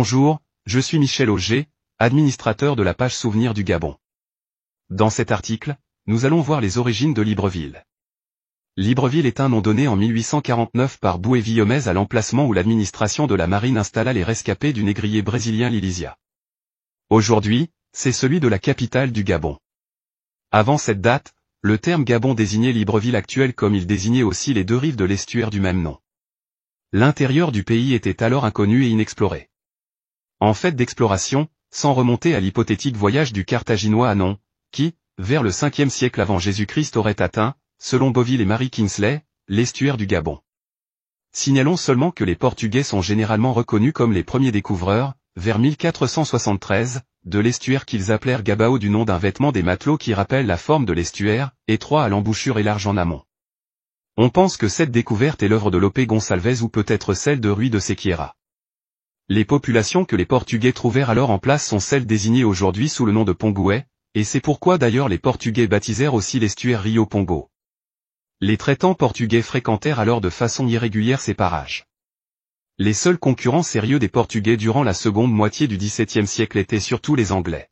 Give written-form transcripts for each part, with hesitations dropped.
Bonjour, je suis Michel Auger, administrateur de la page Souvenirs du Gabon. Dans cet article, nous allons voir les origines de Libreville. Libreville est un nom donné en 1849 par Boué Villomèze à l'emplacement où l'administration de la marine installa les rescapés du négrier brésilien Lilisia. Aujourd'hui, c'est celui de la capitale du Gabon. Avant cette date, le terme Gabon désignait Libreville actuelle comme il désignait aussi les deux rives de l'estuaire du même nom. L'intérieur du pays était alors inconnu et inexploré. En fait d'exploration, sans remonter à l'hypothétique voyage du Carthaginois Anon, qui, vers le 5e siècle avant Jésus-Christ aurait atteint, selon Boville et Marie Kingsley, l'estuaire du Gabon. Signalons seulement que les Portugais sont généralement reconnus comme les premiers découvreurs, vers 1473, de l'estuaire qu'ils appelèrent Gabao du nom d'un vêtement des matelots qui rappelle la forme de l'estuaire, étroit à l'embouchure et large en amont. On pense que cette découverte est l'œuvre de Lope Gonçalves ou peut-être celle de Rui de Sequeira. Les populations que les Portugais trouvèrent alors en place sont celles désignées aujourd'hui sous le nom de Pongoué, et c'est pourquoi d'ailleurs les Portugais baptisèrent aussi l'estuaire Rio Pongo. Les traitants portugais fréquentèrent alors de façon irrégulière ces parages. Les seuls concurrents sérieux des Portugais durant la seconde moitié du XVIIe siècle étaient surtout les Anglais.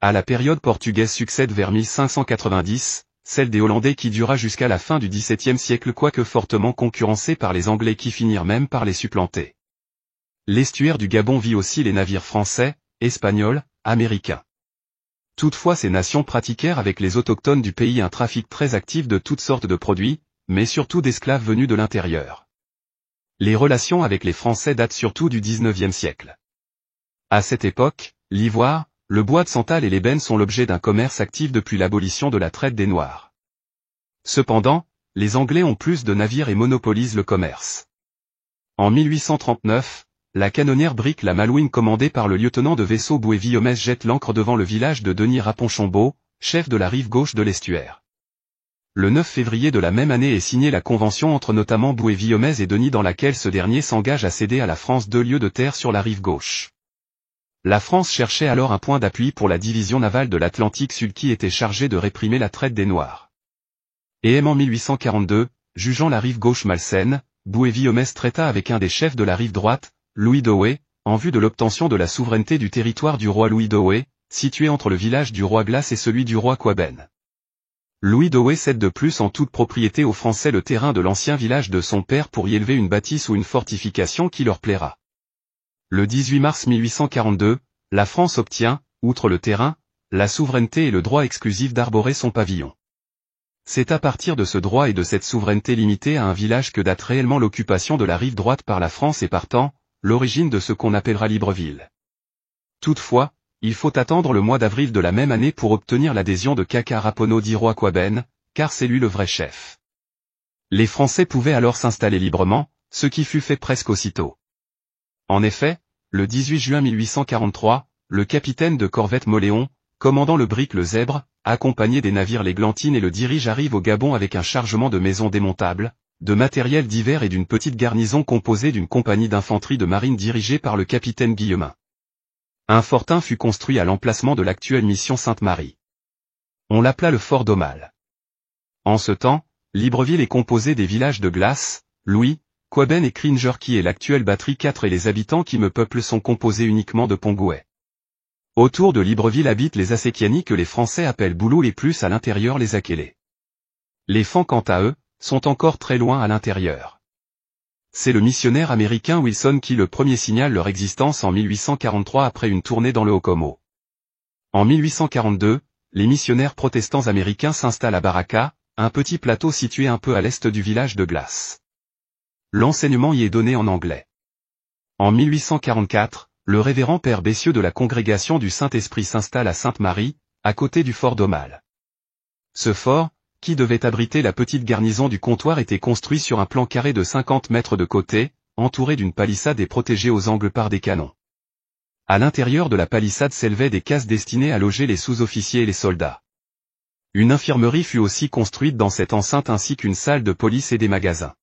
À la période portugaise succède vers 1590, celle des Hollandais qui dura jusqu'à la fin du XVIIe siècle quoique fortement concurrencée par les Anglais qui finirent même par les supplanter. L'estuaire du Gabon vit aussi les navires français, espagnols, américains. Toutefois ces nations pratiquèrent avec les autochtones du pays un trafic très actif de toutes sortes de produits, mais surtout d'esclaves venus de l'intérieur. Les relations avec les Français datent surtout du XIXe siècle. À cette époque, l'ivoire, le bois de santal et l'ébène sont l'objet d'un commerce actif depuis l'abolition de la traite des Noirs. Cependant, les Anglais ont plus de navires et monopolisent le commerce. En 1839, la canonnière brick la Malouine commandée par le lieutenant de vaisseau Boué Villomèze jette l'ancre devant le village de Denys-Raponchombault, chef de la rive gauche de l'estuaire. Le 9 février de la même année est signée la convention entre notamment Boué Villomèze et Denys dans laquelle ce dernier s'engage à céder à la France 2 lieues de terre sur la rive gauche. La France cherchait alors un point d'appui pour la division navale de l'Atlantique Sud qui était chargée de réprimer la traite des Noirs. Et en 1842, jugeant la rive gauche malsaine, Boué Villomèze traita avec un des chefs de la rive droite, Louis Doé, en vue de l'obtention de la souveraineté du territoire du roi Louis Doé, situé entre le village du roi Glace et celui du roi Quaben. Louis Doé cède de plus en toute propriété aux Français le terrain de l'ancien village de son père pour y élever une bâtisse ou une fortification qui leur plaira. Le 18 mars 1842, la France obtient, outre le terrain, la souveraineté et le droit exclusif d'arborer son pavillon. C'est à partir de ce droit et de cette souveraineté limitée à un village que date réellement l'occupation de la rive droite par la France et partant, l'origine de ce qu'on appellera Libreville. Toutefois, il faut attendre le mois d'avril de la même année pour obtenir l'adhésion de Kaka Rapono dit roi Quaben, car c'est lui le vrai chef. Les Français pouvaient alors s'installer librement, ce qui fut fait presque aussitôt. En effet, le 18 juin 1843, le capitaine de corvette Moléon, commandant le brick le Zèbre, accompagné des navires l'Églantine et le Dirige arrive au Gabon avec un chargement de maisons démontables, de matériel divers et d'une petite garnison composée d'une compagnie d'infanterie de marine dirigée par le capitaine Guillemin. Un fortin fut construit à l'emplacement de l'actuelle mission Sainte-Marie. On l'appela le fort d'Aumale. En ce temps, Libreville est composé des villages de Glace, Louis, Quaben et Cringer qui est l'actuelle batterie 4 et les habitants qui me peuplent sont composés uniquement de Pongoué. Autour de Libreville habitent les Assékiani que les Français appellent Boulou et plus à l'intérieur les Akélé. Les Fans quant à eux, sont encore très loin à l'intérieur. C'est le missionnaire américain Wilson qui le premier signale leur existence en 1843 après une tournée dans le Haut-Como. En 1842, les missionnaires protestants américains s'installent à Baraka, un petit plateau situé un peu à l'est du village de Glace. L'enseignement y est donné en anglais. En 1844, le révérend père Bessieux de la congrégation du Saint-Esprit s'installe à Sainte-Marie, à côté du fort d'Aumale. Ce fort, qui devait abriter la petite garnison du comptoir était construit sur un plan carré de 50 mètres de côté, entouré d'une palissade et protégé aux angles par des canons. À l'intérieur de la palissade s'élevaient des cases destinées à loger les sous-officiers et les soldats. Une infirmerie fut aussi construite dans cette enceinte ainsi qu'une salle de police et des magasins.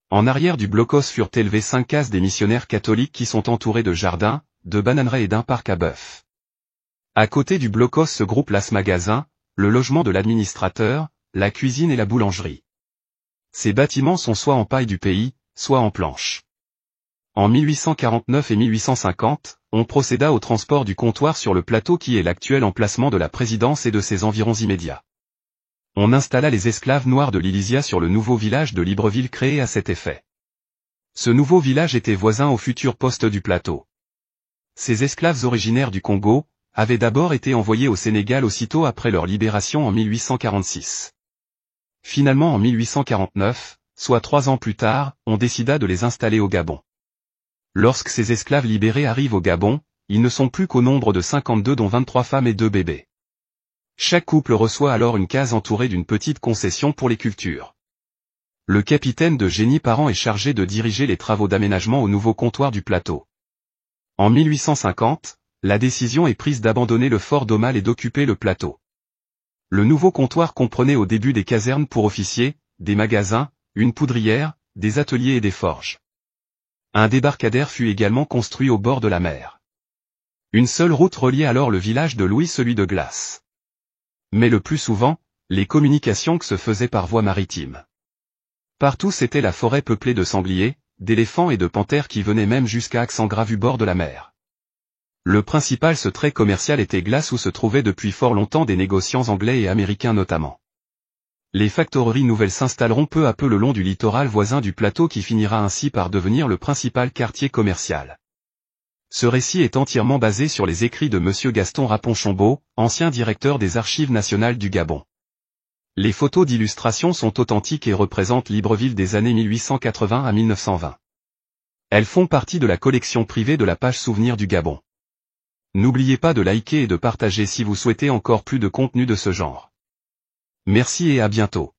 En arrière du blocos furent élevées 5 cases des missionnaires catholiques qui sont entourés de jardins, de bananeraies et d'un parc à bœufs. À côté du blocos se groupent l'as-magasin, le logement de l'administrateur, la cuisine et la boulangerie. Ces bâtiments sont soit en paille du pays, soit en planches. En 1849 et 1850, on procéda au transport du comptoir sur le plateau qui est l'actuel emplacement de la présidence et de ses environs immédiats. On installa les esclaves noirs de l'Ilysia sur le nouveau village de Libreville créé à cet effet. Ce nouveau village était voisin au futur poste du plateau. Ces esclaves originaires du Congo avaient d'abord été envoyés au Sénégal aussitôt après leur libération en 1846. Finalement en 1849, soit 3 ans plus tard, on décida de les installer au Gabon. Lorsque ces esclaves libérés arrivent au Gabon, ils ne sont plus qu'au nombre de 52 dont 23 femmes et 2 bébés. Chaque couple reçoit alors une case entourée d'une petite concession pour les cultures. Le capitaine de génie Parent est chargé de diriger les travaux d'aménagement au nouveau comptoir du plateau. En 1850, la décision est prise d'abandonner le fort d'Aumale et d'occuper le plateau. Le nouveau comptoir comprenait au début des casernes pour officiers, des magasins, une poudrière, des ateliers et des forges. Un débarcadère fut également construit au bord de la mer. Une seule route reliait alors le village de Louis celui de Glace. Mais le plus souvent, les communications se faisaient par voie maritime. Partout c'était la forêt peuplée de sangliers, d'éléphants et de panthères qui venaient même jusqu'à Aix-en-Gravé bord de la mer. Le principal trait commercial était Glace où se trouvaient depuis fort longtemps des négociants anglais et américains notamment. Les factoreries nouvelles s'installeront peu à peu le long du littoral voisin du plateau qui finira ainsi par devenir le principal quartier commercial. Ce récit est entièrement basé sur les écrits de M. Gaston Rapon-Chombaud, ancien directeur des Archives nationales du Gabon. Les photos d'illustration sont authentiques et représentent Libreville des années 1880 à 1920. Elles font partie de la collection privée de la page Souvenirs du Gabon. N'oubliez pas de liker et de partager si vous souhaitez encore plus de contenu de ce genre. Merci et à bientôt.